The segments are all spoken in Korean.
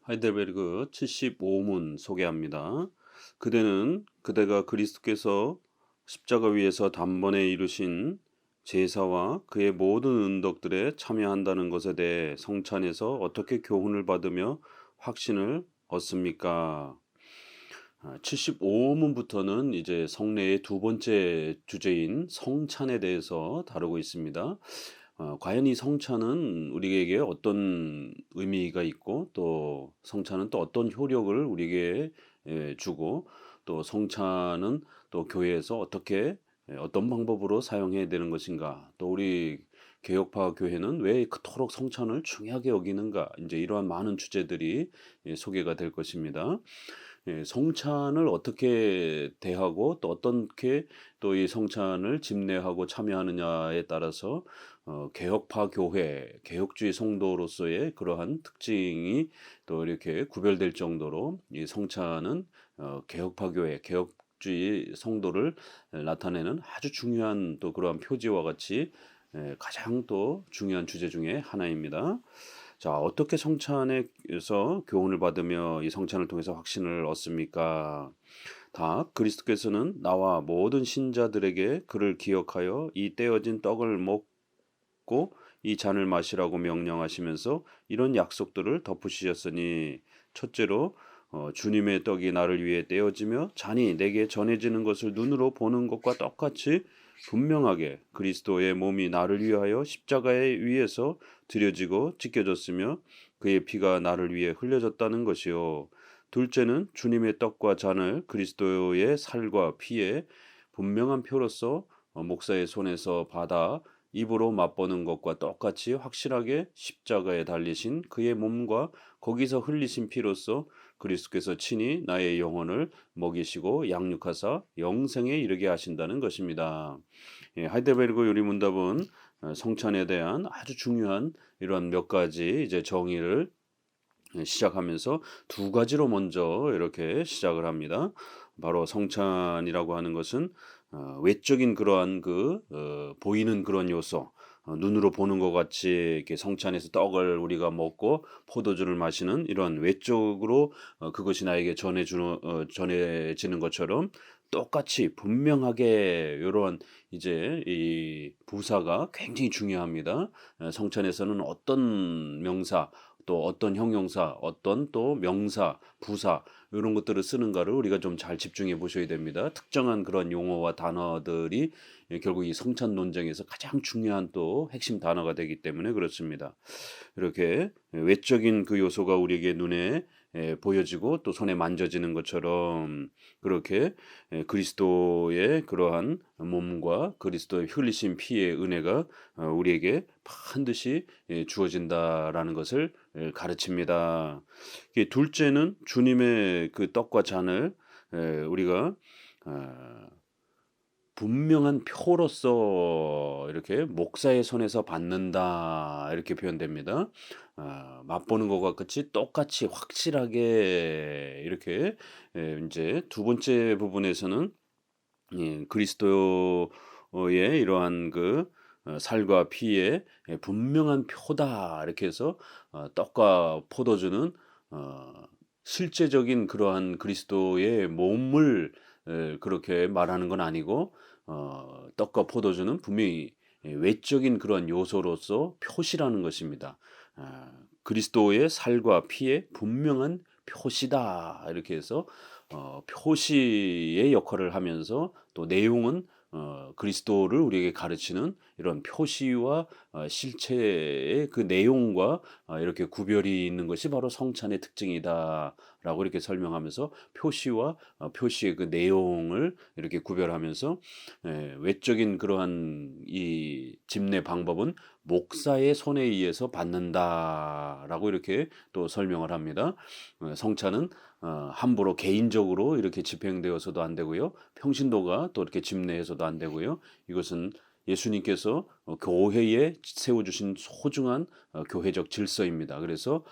하이델베르그 75문 소개합니다. 그대가 그리스도께서 십자가 위에서 단번에 이루신 제사와 그의 모든 은덕들에 참여한다는 것에 대해 성찬에서 어떻게 교훈을 받으며 확신을 얻습니까? 75문부터는 이제 성례의 두 번째 주제인 성찬에 대해서 다루고 있습니다. 과연 이 성찬은 우리에게 어떤 의미가 있고 또 성찬은 또 어떤 효력을 우리에게 주고 또 성찬은 또 교회에서 어떻게 어떤 방법으로 사용해야 되는 것인가 또 우리 개혁파 교회는 왜 그토록 성찬을 중요하게 여기는가 이제 이러한 많은 주제들이 소개가 될 것입니다. 성찬을 어떻게 대하고 또 어떻게 또 이 성찬을 집례하고 참여하느냐에 따라서 개혁파 교회, 개혁주의 성도로서의 그러한 특징이 또 이렇게 구별될 정도로 이 성찬은 개혁파 교회, 개혁주의 성도를 나타내는 아주 중요한 또 그러한 표지와 같이 가장 또 중요한 주제 중에 하나입니다. 자, 어떻게 성찬에서 교훈을 받으며 이 성찬을 통해서 확신을 얻습니까? 다 그리스도께서는 나와 모든 신자들에게 그를 기억하여 이 떼어진 떡을 먹고 이 잔을 마시라고 명령하시면서 이런 약속들을 덧붙이셨으니 첫째로 주님의 떡이 나를 위해 떼어지며 잔이 내게 전해지는 것을 눈으로 보는 것과 똑같이 분명하게 그리스도의 몸이 나를 위하여 십자가에 위에서 드려지고 찢겨졌으며 그의 피가 나를 위해 흘려졌다는 것이요. 둘째는 주님의 떡과 잔을 그리스도의 살과 피에 분명한 표로서 목사의 손에서 받아 입으로 맛보는 것과 똑같이 확실하게 십자가에 달리신 그의 몸과 거기서 흘리신 피로서 그리스도께서 친히 나의 영혼을 먹이시고 양육하사 영생에 이르게 하신다는 것입니다. 하이델베르그 요리문답은 성찬에 대한 아주 중요한 이런 몇 가지 이제 정의를 시작하면서 두 가지로 먼저 이렇게 시작을 합니다. 바로 성찬이라고 하는 것은 외적인 그러한 보이는 그런 요소, 눈으로 보는 것 같이 이렇게 성찬에서 떡을 우리가 먹고 포도주를 마시는 이런 외적으로 그것이 나에게 전해지는 것처럼 똑같이 분명하게 이런 이제 이 부사가 굉장히 중요합니다. 성찬에서는 어떤 명사 또 어떤 형용사, 어떤 또 명사, 부사 이런 것들을 쓰는가를 우리가 좀 잘 집중해 보셔야 됩니다. 특정한 그런 용어와 단어들이 결국 이 성찬 논쟁에서 가장 중요한 또 핵심 단어가 되기 때문에 그렇습니다. 이렇게 외적인 그 요소가 우리에게 눈에 보여지고 또 손에 만져지는 것처럼 그렇게 그리스도의 그러한 몸과 그리스도의 흘리신 피의 은혜가 우리에게 반드시 주어진다라는 것을 가르칩니다. 둘째는 주님의 그 떡과 잔을 우리가 아, 분명한 표로서 이렇게 목사의 손에서 받는다 이렇게 표현됩니다. 맛보는 것과 같이 똑같이 확실하게 이렇게 이제 두 번째 부분에서는 그리스도의 이러한 살과 피의 분명한 표다 이렇게 해서 떡과 포도주는 어, 실제적인 그러한 그리스도의 몸을 그렇게 말하는 건 아니고 떡과 포도주는 분명히 외적인 그런 요소로서 표시라는 것입니다. 그리스도의 살과 피의 분명한 표시다 이렇게 해서 표시의 역할을 하면서 또 내용은 그리스도를 우리에게 가르치는 이런 표시와 실체의 그 내용과 이렇게 구별이 있는 것이 바로 성찬의 특징이다라고 이렇게 설명하면서 표시와 표시의 그 내용을 이렇게 구별하면서 외적인 그러한 이 집례 방법은 목사의 손에 의해서 받는다라고 이렇게 또 설명을 합니다. 성찬은 함부로 개인적으로 이렇게 집행되어서도 안 되고요. 평신도가 또 이렇게 집례해서도 안 되고요. 이것은 예수님께서 교회에 세워주신 소중한 교회적 질서입니다. 그래서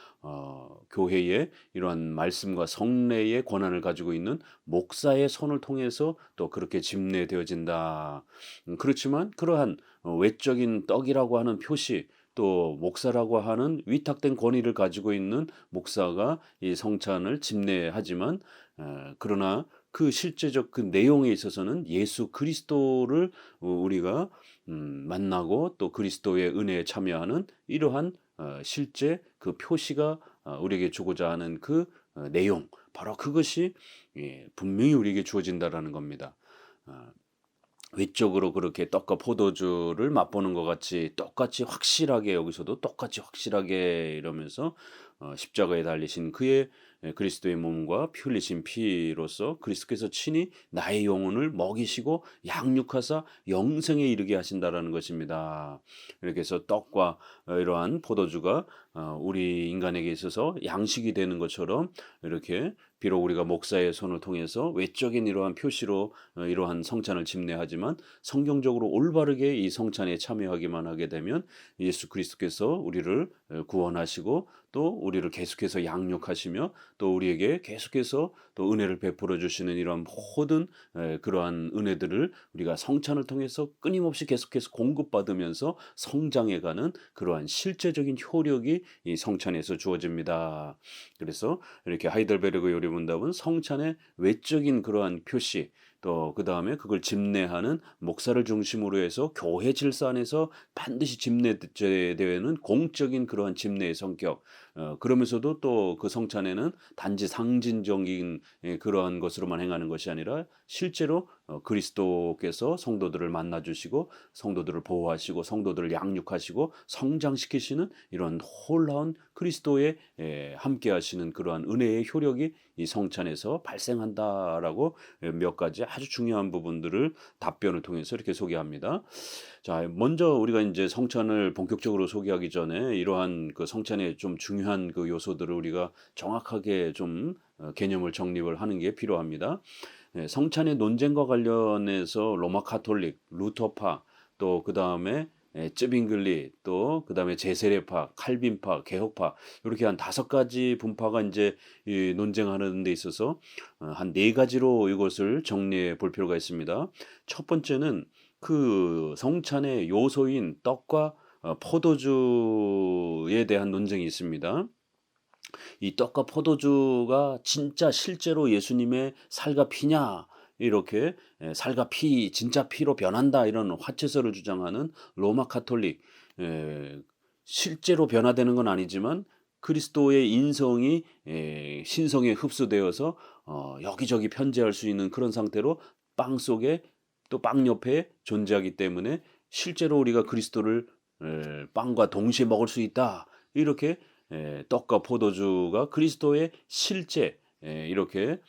교회의 이러한 말씀과 성례의 권한을 가지고 있는 목사의 손을 통해서 또 그렇게 집례되어진다. 그렇지만 그러한 외적인 떡이라고 하는 표시 또 목사라고 하는 위탁된 권위를 가지고 있는 목사가 이 성찬을 집례하지만 그러나 그 실제적 그 내용에 있어서는 예수 그리스도를 우리가 만나고 또 그리스도의 은혜에 참여하는 이러한 실제 그 표시가 우리에게 주고자 하는 그 내용 바로 그것이 분명히 우리에게 주어진다라는 겁니다. 어, 외적으로 그렇게 떡과 포도주를 맛보는 것 같이 똑같이 확실하게 여기서도 똑같이 확실하게 이러면서 십자가에 달리신 그의 그리스도의 몸과 피 흘리신 피로서 그리스도께서 친히 나의 영혼을 먹이시고 양육하사 영생에 이르게 하신다라는 것입니다. 이렇게 해서 떡과 이러한 포도주가 우리 인간에게 있어서 양식이 되는 것처럼 이렇게 비록 우리가 목사의 손을 통해서 외적인 이러한 표시로 이러한 성찬을 집례하지만 성경적으로 올바르게 이 성찬에 참여하기만 하게 되면 예수 그리스도께서 우리를 구원하시고 또 우리를 계속해서 양육하시며 또 우리에게 계속해서 또 은혜를 베풀어 주시는 이러한 모든 그러한 은혜들을 우리가 성찬을 통해서 끊임없이 계속해서 공급받으면서 성장해가는 그러한 실제적인 효력이 이 성찬에서 주어집니다. 그래서 이렇게 하이델베르그 요리문답은 성찬의 외적인 그러한 표시 또 그 다음에 그걸 집례하는 목사를 중심으로 해서 교회 질서 안에서 반드시 집례되는 공적인 그러한 집례의 성격 그러면서도 또 그 성찬에는 단지 상징적인 그러한 것으로만 행하는 것이 아니라 실제로 그리스도께서 성도들을 만나 주시고 성도들을 보호하시고 성도들을 양육하시고 성장시키시는 이런 놀라운 그리스도의 함께 하시는 그러한 은혜의 효력이 이 성찬에서 발생한다라고 몇 가지 아주 중요한 부분들을 답변을 통해서 이렇게 소개합니다. 자, 먼저 우리가 이제 성찬을 본격적으로 소개하기 전에 이러한 그 성찬의 좀 중요한 그 요소들을 우리가 정확하게 좀 개념을 정립을 하는 게 필요합니다. 성찬의 논쟁과 관련해서 로마 카톨릭, 루터파, 또 그 다음에 쯔빙글리, 또 그 다음에 제세례파, 칼빈파, 개혁파 이렇게 한 5가지 분파가 이제 이 논쟁하는 데 있어서 한 4가지로 이것을 정리해 볼 필요가 있습니다. 첫 번째는 그 성찬의 요소인 떡과 포도주에 대한 논쟁이 있습니다. 이 떡과 포도주가 진짜 실제로 예수님의 살과 피냐 이렇게 살과 피 진짜 피로 변한다 이런 화채설을 주장하는 로마 카톨릭 실제로 변화되는 건 아니지만 그리스도의 인성이 신성에 흡수되어서 여기저기 편재할 수 있는 그런 상태로 빵 속에 또 빵 옆에 존재하기 때문에 실제로 우리가 그리스도를 빵과 동시에 먹을 수 있다 이렇게 떡과 포도주가 그리스도의 실제 이렇게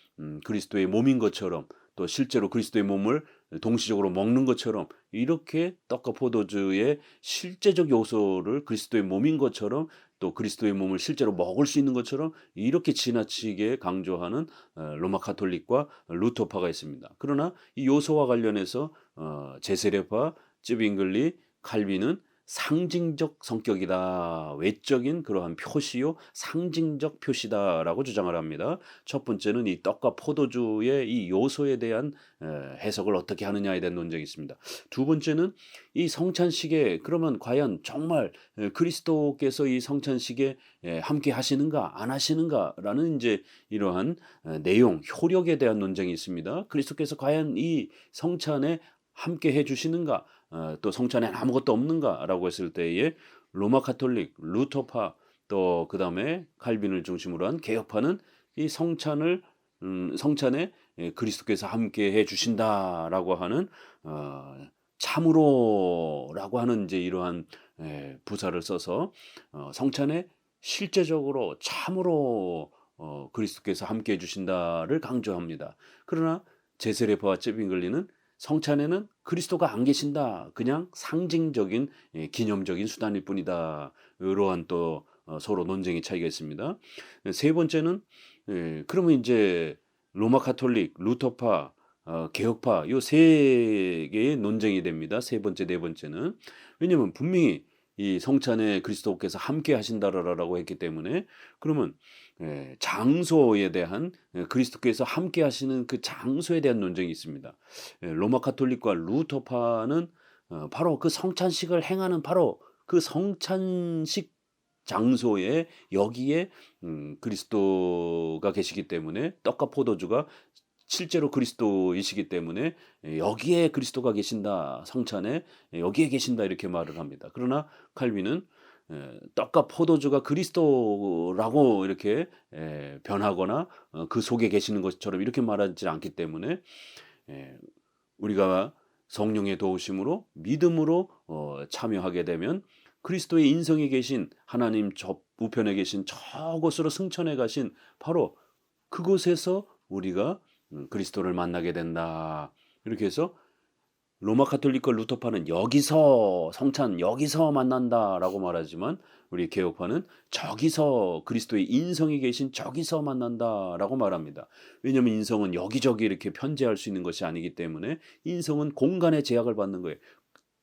그리스도의 몸인 것처럼 또 실제로 그리스도의 몸을 동시적으로 먹는 것처럼 이렇게 떡과 포도주의 실제적 요소를 그리스도의 몸인 것처럼 또 그리스도의 몸을 실제로 먹을 수 있는 것처럼 이렇게 지나치게 강조하는 로마 카톨릭과 루터파가 있습니다. 그러나 이 요소와 관련해서 제세례파, 쯔빙글리, 칼빈은 상징적 성격이다. 외적인 그러한 표시요 상징적 표시다라고 주장을 합니다. 첫 번째는 이 떡과 포도주의 이 요소에 대한 해석을 어떻게 하느냐에 대한 논쟁이 있습니다. 두 번째는 이 성찬식에 그러면 과연 정말 그리스도께서 이 성찬식에 함께 하시는가 안 하시는가라는 이제 이러한 내용 효력에 대한 논쟁이 있습니다. 그리스도께서 과연 이 성찬에 함께 해 주시는가 또 성찬에는 아무것도 없는가라고 했을 때에 로마 카톨릭, 루터파 또 그다음에 칼빈을 중심으로 한 개혁파는 이 성찬에 그리스도께서 함께 해 주신다라고 하는 참으로라고 하는 이제 이러한 부사를 써서 성찬에 실제적으로 참으로 그리스도께서 함께 해 주신다를 강조합니다. 그러나 제세례파와 쯔빙글리는 성찬에는 그리스도가 안 계신다. 그냥 상징적인 기념적인 수단일 뿐이다. 이러한 또 서로 논쟁의 차이가 있습니다. 세 번째는 그러면 이제 로마 카톨릭, 루터파, 개혁파 요 세 개의 논쟁이 됩니다. 세 번째, 네 번째는 왜냐하면 분명히 이 성찬에 그리스도께서 함께 하신다라고 했기 때문에 그러면 장소에 대한 그리스도께서 함께 하시는 그 장소에 대한 논쟁이 있습니다. 로마 카톨릭과 루터파는 바로 그 성찬식을 행하는 바로 그 성찬식 장소에 여기에 그리스도가 계시기 때문에 떡과 포도주가 실제로 그리스도이시기 때문에 여기에 그리스도가 계신다. 성찬에 여기에 계신다 이렇게 말을 합니다. 그러나 칼빈은 떡과 포도주가 그리스도라고 이렇게 변하거나 그 속에 계시는 것처럼 이렇게 말하지 않기 때문에 예, 우리가 성령의 도우심으로 믿음으로 참여하게 되면 그리스도의 인성에 계신 하나님 우편에 계신 저곳으로 승천해 가신 바로 그곳에서 우리가 그리스도를 만나게 된다. 이렇게 해서 로마 카톨릭과 루터파는 여기서 성찬 여기서 만난다라고 말하지만 우리 개혁파는 저기서 그리스도의 인성이 계신 저기서 만난다라고 말합니다. 왜냐하면 인성은 여기저기 이렇게 편재할 수 있는 것이 아니기 때문에 인성은 공간의 제약을 받는 거예요.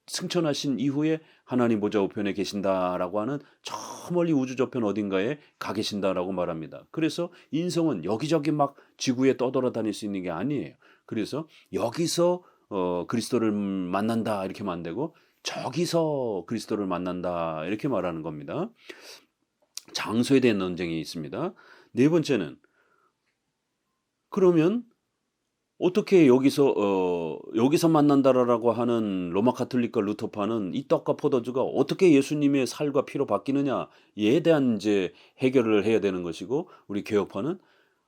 승천하신 이후에 하나님 보좌 우편에 계신다라고 하는 저 멀리 우주 저편 어딘가에 가 계신다라고 말합니다. 그래서 인성은 여기저기 막 지구에 떠돌아다닐 수 있는 게 아니에요. 그래서 여기서 그리스도를 만난다 이렇게 하면 안 되고 저기서 그리스도를 만난다 이렇게 말하는 겁니다. 장소에 대한 논쟁이 있습니다. 네 번째는 그러면 어떻게 여기서 만난다라고 하는 로마 카톨릭과 루터파는 이 떡과 포도주가 어떻게 예수님의 살과 피로 바뀌느냐에 대한 이제 해결을 해야 되는 것이고 우리 개혁파는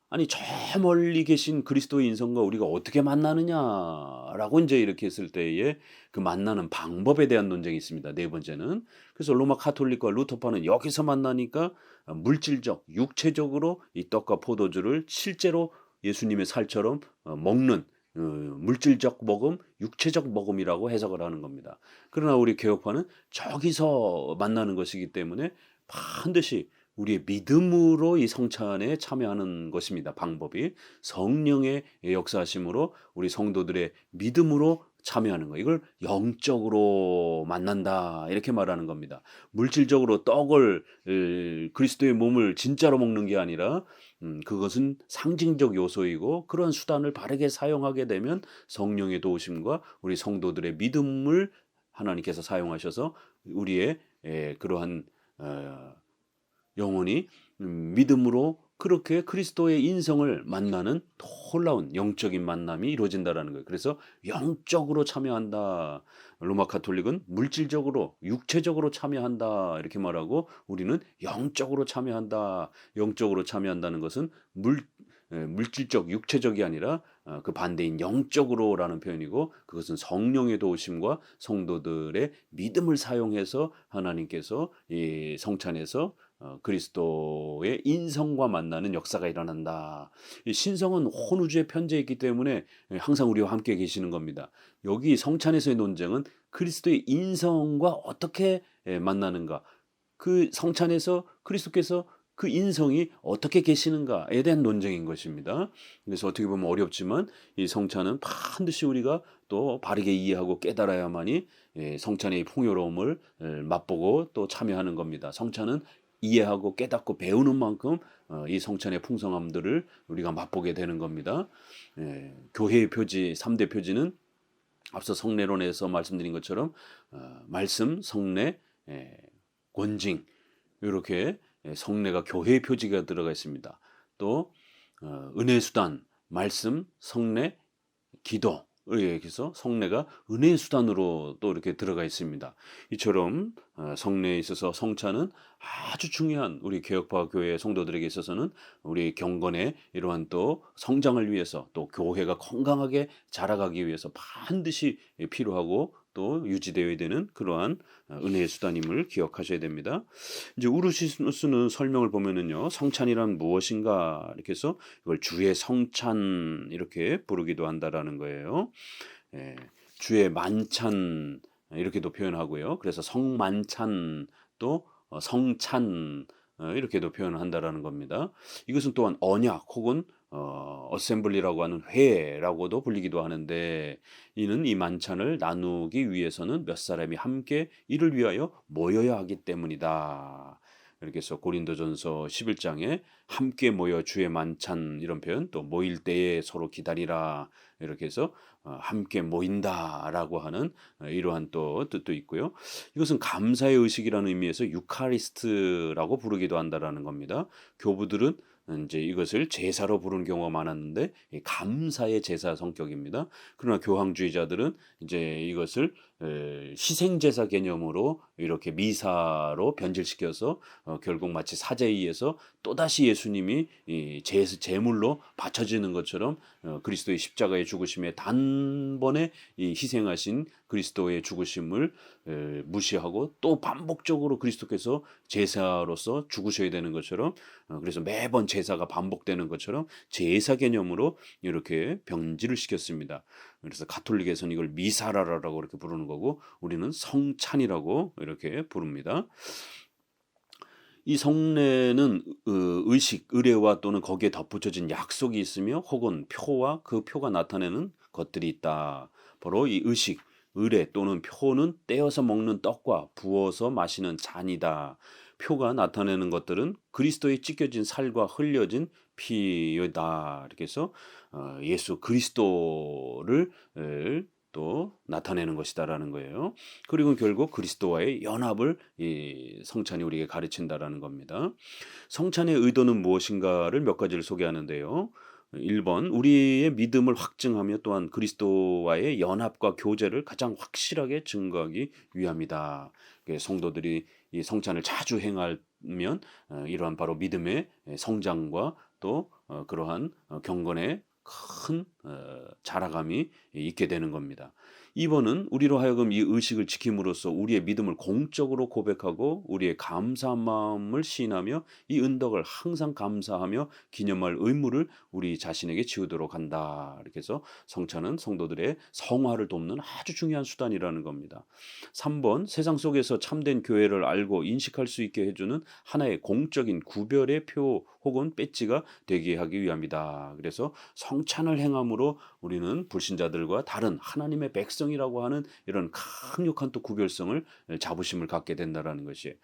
아니 저 멀리 계신 그리스도의 인성과 우리가 어떻게 만나느냐라고 이제 이렇게 했을 때에 그 만나는 방법에 대한 논쟁이 있습니다. 네 번째는 그래서 로마 카톨릭과 루터파는 여기서 만나니까 물질적, 육체적으로 이 떡과 포도주를 실제로 예수님의 살처럼 먹는 물질적 먹음, 육체적 먹음이라고 해석을 하는 겁니다. 그러나 우리 개혁파는 저기서 만나는 것이기 때문에 반드시 우리의 믿음으로 이 성찬에 참여하는 것입니다. 방법이 성령의 역사하심으로 우리 성도들의 믿음으로 참여하는 거. 이걸 영적으로 만난다 이렇게 말하는 겁니다. 물질적으로 떡을 그리스도의 몸을 진짜로 먹는 게 아니라 그것은 상징적 요소이고 그런 수단을 바르게 사용하게 되면 성령의 도우심과 우리 성도들의 믿음을 하나님께서 사용하셔서 우리의 그러한 영혼이 믿음으로 그렇게 그리스도의 인성을 만나는 놀라운 영적인 만남이 이루어진다라는 거예요. 그래서 영적으로 참여한다. 로마 카톨릭은 물질적으로 육체적으로 참여한다 이렇게 말하고 우리는 영적으로 참여한다. 영적으로 참여한다는 것은 물질적 육체적이 아니라 그 반대인 영적으로라는 표현이고 그것은 성령의 도우심과 성도들의 믿음을 사용해서 하나님께서 이 성찬에서 그리스도의 인성과 만나는 역사가 일어난다. 이 신성은 온 우주에 편재해 있기 때문에 항상 우리와 함께 계시는 겁니다. 여기 성찬에서의 논쟁은 그리스도의 인성과 어떻게 만나는가. 그 성찬에서 그리스도께서 그 인성이 어떻게 계시는가에 대한 논쟁인 것입니다. 그래서 어떻게 보면 어렵지만 이 성찬은 반드시 우리가 또 바르게 이해하고 깨달아야만이 성찬의 풍요로움을 맛보고 또 참여하는 겁니다. 성찬은 이해하고 깨닫고 배우는 만큼 이 성찬의 풍성함들을 우리가 맛보게 되는 겁니다. 교회의 표지, 3대 표지는 앞서 성례론에서 말씀드린 것처럼 말씀, 성례, 권징 이렇게 성례가 교회의 표지가 들어가 있습니다. 또 은혜 수단, 말씀, 성례, 기도 그래서 성례가 은혜의 수단으로 또 이렇게 들어가 있습니다. 이처럼 성례에 있어서 성찬은 아주 중요한 우리 개혁파 교회 성도들에게 있어서는 우리 경건의 이러한 또 성장을 위해서 또 교회가 건강하게 자라가기 위해서 반드시 필요하고 또 유지되어야 되는 그러한 은혜의 수단임을 기억하셔야 됩니다. 이제 우르시누스는 설명을 보면은요, 성찬이란 무엇인가 이렇게 해서 이걸 주의 성찬 이렇게 부르기도 한다라는 거예요. 주의 만찬 이렇게도 표현하고요. 그래서 성만찬 또 성찬 이렇게도 표현을 한다라는 겁니다. 이것은 또한 언약 혹은 어셈블리라고 하는 회라고도 불리기도 하는데 이는 이 만찬을 나누기 위해서는 몇 사람이 함께 이를 위하여 모여야 하기 때문이다. 이렇게 해서 고린도전서 11장에 함께 모여 주의 만찬 이런 표현, 또 모일 때에 서로 기다리라 이렇게 해서 함께 모인다라고 하는 이러한 또 뜻도 있고요. 이것은 감사의 의식이라는 의미에서 유카리스트라고 부르기도 한다라는 겁니다. 교부들은 이제 이것을 제사로 부르는 경우가 많았는데 감사의 제사 성격입니다. 그러나 교황주의자들은 이제 이것을 희생제사 개념으로 이렇게 미사로 변질시켜서 결국 마치 사제에 의해서 또다시 예수님이 이 제물로 바쳐지는 것처럼 그리스도의 십자가의 죽으심에 단번에 이 희생하신 그리스도의 죽으심을 무시하고 또 반복적으로 그리스도께서 제사로서 죽으셔야 되는 것처럼 그래서 매번 제사가 반복되는 것처럼 제사 개념으로 이렇게 변질을 시켰습니다. 그래서 가톨릭에서는 이걸 미사라라고 이렇게 부르는 거고 우리는 성찬이라고 이렇게 부릅니다. 이 성례는 의식, 의례와 또는 거기에 덧붙여진 약속이 있으며 혹은 표와 그 표가 나타내는 것들이 있다. 바로 이 의식, 의례 또는 표는 떼어서 먹는 떡과 부어서 마시는 잔이다. 표가 나타내는 것들은 그리스도의 찢겨진 살과 흘려진 피다. 이렇게 해서 예수 그리스도를 또 나타내는 것이다라는 거예요. 그리고 결국 그리스도와의 연합을 이 성찬이 우리에게 가르친다라는 겁니다. 성찬의 의도는 무엇인가를 몇 가지를 소개하는데요. 1번 우리의 믿음을 확증하며 또한 그리스도와의 연합과 교제를 가장 확실하게 증거하기 위함이다. 성도들이 이 성찬을 자주 행하면 이러한 바로 믿음의 성장과 또 그러한 경건의 큰 자라감이 있게 되는 겁니다. 2번은 우리로 하여금 이 의식을 지킴으로써 우리의 믿음을 공적으로 고백하고 우리의 감사한 마음을 시인하며 이 은덕을 항상 감사하며 기념할 의무를 우리 자신에게 지우도록 한다. 이렇게 해서 성찬은 성도들의 성화를 돕는 아주 중요한 수단이라는 겁니다. 3번 세상 속에서 참된 교회를 알고 인식할 수 있게 해주는 하나의 공적인 구별의 표 혹은 배지가 되게 하기 위함이다. 그래서 성찬을 행함으로 우리는 불신자들과 다른 하나님의 백성이라고 하는 이런 강력한 또 구별성을 자부심을 갖게 된다라는 것이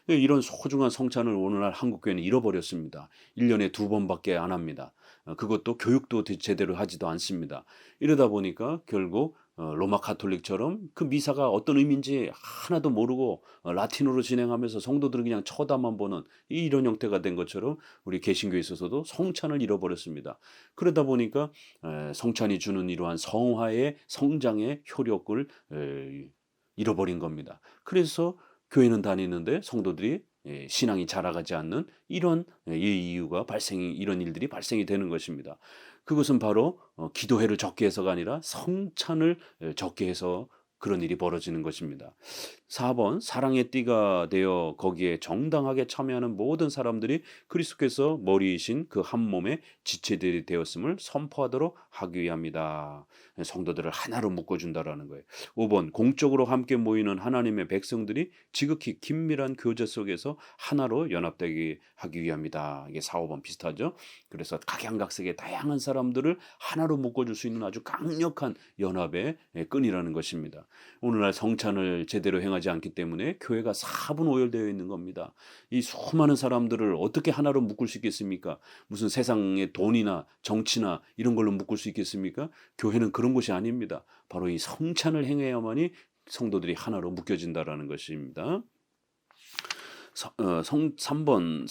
이런 소중한 성찬을 오늘날 한국교회는 잃어버렸습니다. 1년에 2번밖에 안 합니다. 그것도 교육도 제대로 하지도 않습니다. 이러다 보니까 결국 로마 가톨릭처럼 그 미사가 어떤 의미인지 하나도 모르고 라틴어로 진행하면서 성도들은 그냥 쳐다만 보는 이런 형태가 된 것처럼 우리 개신교에 있어서도 성찬을 잃어버렸습니다. 그러다 보니까 성찬이 주는 이러한 성화의 성장의 효력을 잃어버린 겁니다. 그래서 교회는 다니는데 성도들이 신앙이 자라가지 않는 이런 이유가 이런 일들이 발생이 되는 것입니다. 그것은 바로 기도회를 적게 해서가 아니라 성찬을 적게 해서 그런 일이 벌어지는 것입니다. 4번 사랑의 띠가 되어 거기에 정당하게 참여하는 모든 사람들이 그리스도께서 머리이신 그 한 몸의 지체들이 되었음을 선포하도록 하기 위함이다. 성도들을 하나로 묶어준다라는 거예요. 5번 공적으로 함께 모이는 하나님의 백성들이 지극히 긴밀한 교제 속에서 하나로 연합되게 하기 위함이다. 이게 4, 5번 비슷하죠. 그래서 각양각색의 다양한 사람들을 하나로 묶어줄 수 있는 아주 강력한 연합의 끈이라는 것입니다. 오늘날 성찬을 제대로 행하지 않기 때문에 교회가 사분오열되어 있는 겁니다. 이 수많은 사람들을 어떻게 하나로 묶을 수 있겠습니까? 무슨 세상의 돈이나 정치나 이런 걸로 묶을 수 있겠습니까? 교회는 그런 곳이 아닙니다. 바로 이 성찬을 행해야만이 성도들이 하나로 묶여진다라는 것입니다. 3번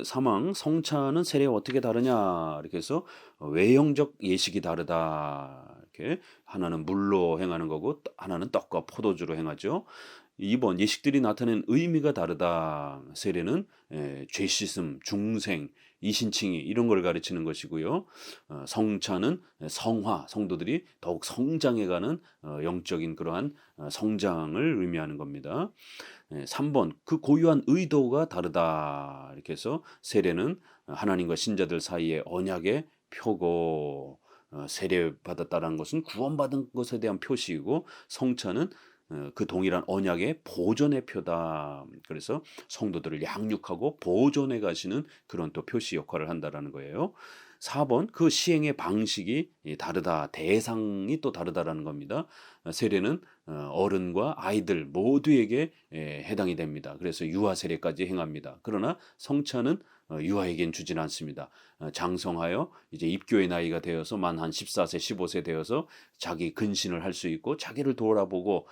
사망 성찬은 세례와 어떻게 다르냐 이렇게 해서 외형적 예식이 다르다. 이렇게 하나는 물로 행하는 거고 하나는 떡과 포도주로 행하죠. 2번 예식들이 나타낸 의미가 다르다. 세례는 죄 씻음, 중생, 이신칭의 이런 걸 가르치는 것이고요. 성찬은 성화, 성도들이 더욱 성장해가는 영적인 그러한 성장을 의미하는 겁니다. 3번 그 고유한 의도가 다르다. 이렇게 해서 세례는 하나님과 신자들 사이의 언약의 표고 세례받았다는 것은 구원받은 것에 대한 표시이고 성찬은 그 동일한 언약의 보존의 표다. 그래서 성도들을 양육하고 보존해 가시는 그런 또 표시 역할을 한다라는 거예요. 4번 그 시행의 방식이 다르다. 대상이 또 다르다라는 겁니다. 세례는 어른과 아이들 모두에게 해당이 됩니다. 그래서 유아 세례까지 행합니다. 그러나 성찬은 유아에겐 주진 않습니다. 장성하여 이제 입교의 나이가 되어서 만 한 14세, 15세 되어서 자기 근신을 할 수 있고 자기를 돌아보고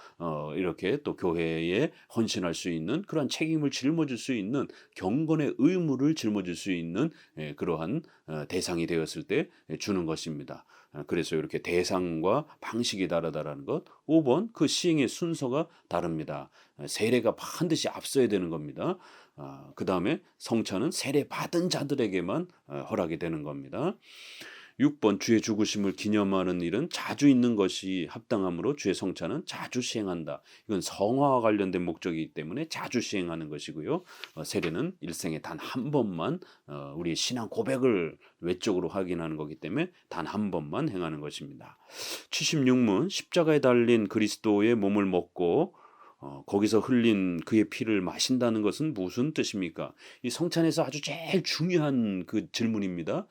이렇게 또 교회에 헌신할 수 있는 그러한 책임을 짊어질 수 있는 경건의 의무를 짊어질 수 있는 그러한 대상이 되었을 때 주는 것입니다. 그래서 이렇게 대상과 방식이 다르다라는 것. 5번 그 시행의 순서가 다릅니다. 세례가 반드시 앞서야 되는 겁니다. 그 다음에 성찬은 세례 받은 자들에게만 허락이 되는 겁니다. 6번 주의 죽으심을 기념하는 일은 자주 있는 것이 합당하므로 주의 성찬은 자주 시행한다. 이건 성화와 관련된 목적이기 때문에 자주 시행하는 것이고요. 세례는 일생에 단 한 번만 우리 신앙 고백을 외적으로 확인하는 거기 때문에 단 한 번만 행하는 것입니다. 76문 십자가에 달린 그리스도의 몸을 먹고 거기서 흘린 그의 피를 마신다는 것은 무슨 뜻입니까? 이 성찬에서 아주 제일 중요한 그 질문입니다.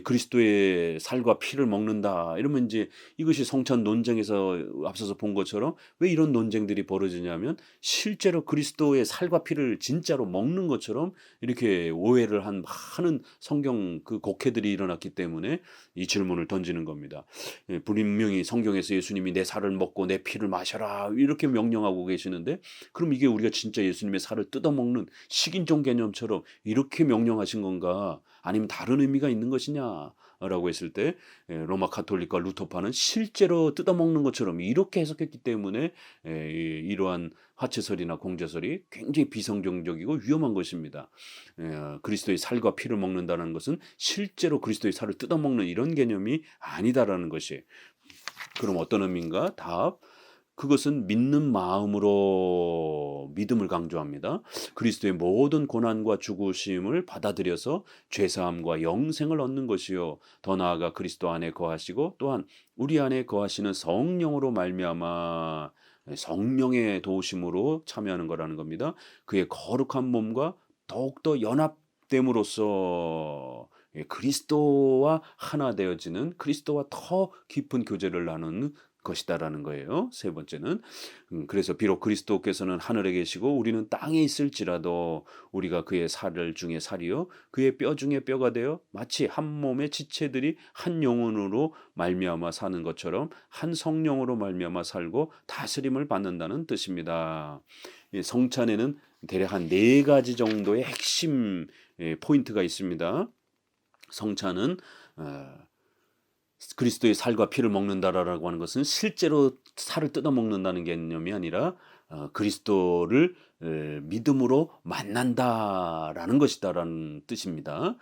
그리스도의 살과 피를 먹는다. 이러면 이제 이것이 성찬 논쟁에서 앞서서 본 것처럼 왜 이런 논쟁들이 벌어지냐면 실제로 그리스도의 살과 피를 진짜로 먹는 것처럼 이렇게 오해를 하는 성경 그 곡해들이 일어났기 때문에 이 질문을 던지는 겁니다. 분명히 성경에서 예수님이 내 살을 먹고 내 피를 마셔라 이렇게 명령하고 계시는데 그럼 이게 우리가 진짜 예수님의 살을 뜯어먹는 식인종 개념처럼 이렇게 명령하신 건가 아니면 다른 의미가 있는 것이냐 라고 했을 때 로마 가톨릭과 루터파는 실제로 뜯어먹는 것처럼 이렇게 해석했기 때문에 이러한 화채설이나 공제설이 굉장히 비성경적이고 위험한 것입니다. 그리스도의 살과 피를 먹는다는 것은 실제로 그리스도의 살을 뜯어먹는 이런 개념이 아니다라는 것이. 그럼 어떤 의미인가? 답. 그것은 믿는 마음으로 믿음을 강조합니다. 그리스도의 모든 고난과 죽으심을 받아들여서 죄사함과 영생을 얻는 것이요. 더 나아가 그리스도 안에 거하시고 또한 우리 안에 거하시는 성령으로 말미암아 성령의 도우심으로 참여하는 거라는 겁니다. 그의 거룩한 몸과 더욱더 연합됨으로써 그리스도와 하나 되어지는 그리스도와 더 깊은 교제를 나누는 것이다라는 거예요. 세 번째는 그래서 비록 그리스도께서는 하늘에 계시고 우리는 땅에 있을지라도 우리가 그의 살 중에 살이요 그의 뼈 중에 뼈가 되어 마치 한 몸의 지체들이 한 영혼으로 말미암아 사는 것처럼 한 성령으로 말미암아 살고 다스림을 받는다는 뜻입니다. 성찬에는 대략 한 4가지 정도의 핵심 포인트가 있습니다. 성찬은 그리스도의 살과 피를 먹는다라고 하는 것은 실제로 살을 뜯어먹는다는 개념이 아니라 그리스도를 믿음으로 만난다라는 것이다라는 뜻입니다.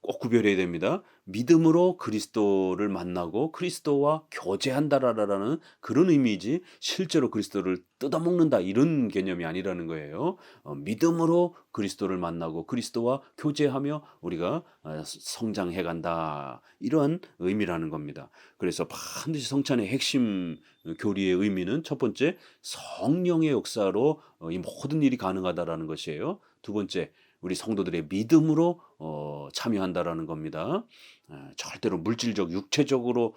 꼭 구별해야 됩니다. 믿음으로 그리스도를 만나고 그리스도와 교제한다라는 그런 의미지 실제로 그리스도를 뜯어먹는다 이런 개념이 아니라는 거예요. 믿음으로 그리스도를 만나고 그리스도와 교제하며 우리가 성장해간다 이러한 의미라는 겁니다. 그래서 반드시 성찬의 핵심 교리의 의미는 첫 번째 성령의 역사로 이 모든 일이 가능하다라는 것이에요. 두 번째 우리 성도들의 믿음으로 참여한다라는 겁니다. 절대로 물질적, 육체적으로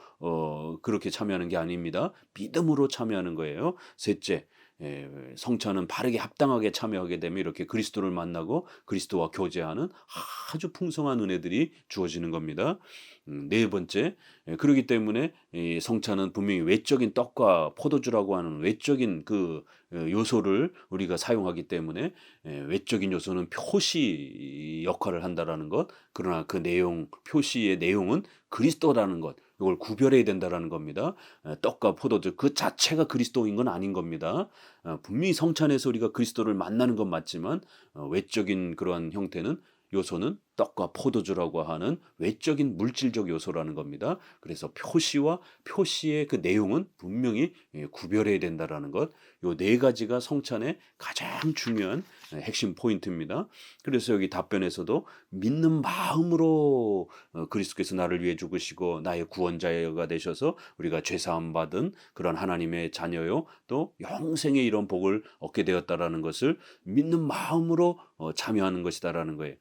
그렇게 참여하는 게 아닙니다. 믿음으로 참여하는 거예요. 셋째, 성찬은 바르게 합당하게 참여하게 되면 이렇게 그리스도를 만나고 그리스도와 교제하는 아주 풍성한 은혜들이 주어지는 겁니다. 네 번째, 그렇기 때문에 이 성찬은 분명히 외적인 떡과 포도주라고 하는 외적인 그 요소를 우리가 사용하기 때문에 외적인 요소는 표시 역할을 한다라는 것. 그러나 그 내용, 표시의 내용은 그리스도라는 것. 이걸 구별해야 된다라는 겁니다. 떡과 포도주 그 자체가 그리스도인 건 아닌 겁니다. 분명히 성찬에서 우리가 그리스도를 만나는 건 맞지만 외적인 그러한 형태는 요소는 떡과 포도주라고 하는 외적인 물질적 요소라는 겁니다. 그래서 표시와 표시의 그 내용은 분명히 구별해야 된다라는 것. 요 네 가지가 성찬의 가장 중요한 핵심 포인트입니다. 그래서 여기 답변에서도 믿는 마음으로 그리스도께서 나를 위해 죽으시고 나의 구원자가 되셔서 우리가 죄 사함 받은 그런 하나님의 자녀요 또 영생의 이런 복을 얻게 되었다라는 것을 믿는 마음으로 참여하는 것이다라는 거예요.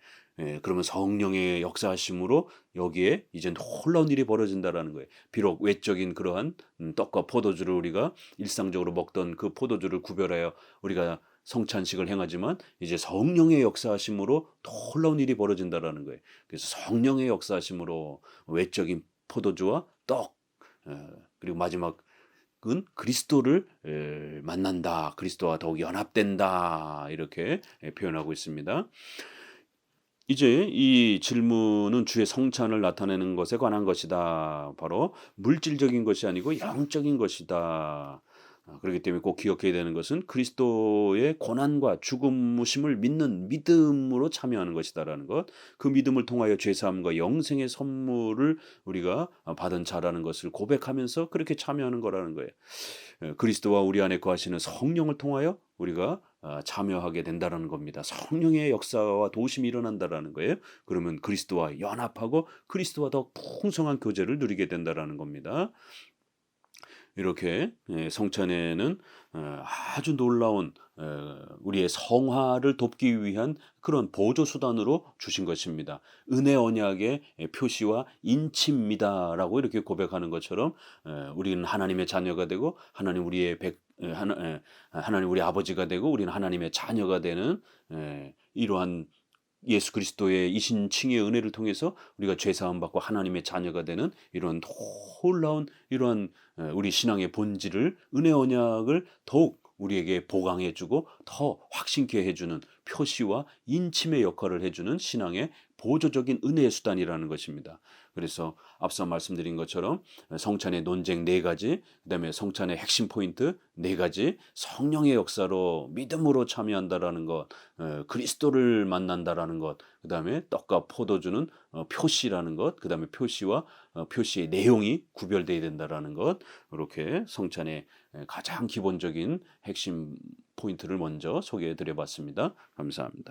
그러면 성령의 역사하심으로 여기에 이제 놀라운 일이 벌어진다라는 거예요. 비록 외적인 그러한 떡과 포도주를 우리가 일상적으로 먹던 그 포도주를 구별하여 우리가 성찬식을 행하지만 이제 성령의 역사하심으로 놀라운 일이 벌어진다라는 거예요. 그래서 성령의 역사하심으로 외적인 포도주와 떡 그리고 마지막은 그리스도를 만난다. 그리스도와 더욱 연합된다. 이렇게 표현하고 있습니다. 이제 이 질문은 주의 성찬을 나타내는 것에 관한 것이다. 바로 물질적인 것이 아니고 영적인 것이다. 그렇기 때문에 꼭 기억해야 되는 것은 그리스도의 고난과 죽음무심을 믿는 믿음으로 참여하는 것이다라는 것. 그 믿음을 통하여 죄사함과 영생의 선물을 우리가 받은 자라는 것을 고백하면서 그렇게 참여하는 거라는 거예요. 그리스도와 우리 안에 거하시는 성령을 통하여 우리가 참여하게 된다는 겁니다. 성령의 역사와 도우심이 일어난다라는 거예요. 그러면 그리스도와 연합하고 그리스도와 더 풍성한 교제를 누리게 된다라는 겁니다. 이렇게 성찬에는 아주 놀라운 우리의 성화를 돕기 위한 그런 보조 수단으로 주신 것입니다. 은혜 언약의 표시와 인치입니다라고 이렇게 고백하는 것처럼 우리는 하나님의 자녀가 되고 하나님 우리의 하나님 우리 아버지가 되고 우리는 하나님의 자녀가 되는 이러한 예수 그리스도의 이신칭의 은혜를 통해서 우리가 죄 사함 받고 하나님의 자녀가 되는 이런 놀라운 이러한 우리 신앙의 본질을 은혜 언약을 더욱 우리에게 보강해주고 더 확신케 해주는 표시와 인침의 역할을 해주는 신앙의 보조적인 은혜의 수단이라는 것입니다. 그래서 앞서 말씀드린 것처럼 성찬의 논쟁 네 가지, 그다음에 성찬의 핵심 포인트 네 가지, 성령의 역사로 믿음으로 참여한다라는 것, 그리스도를 만난다라는 것, 그다음에 떡과 포도주는 표시라는 것, 그다음에 표시와 표시의 내용이 구별되어야 된다라는 것, 이렇게 성찬의 가장 기본적인 핵심 포인트를 먼저 소개해 드려봤습니다. 감사합니다.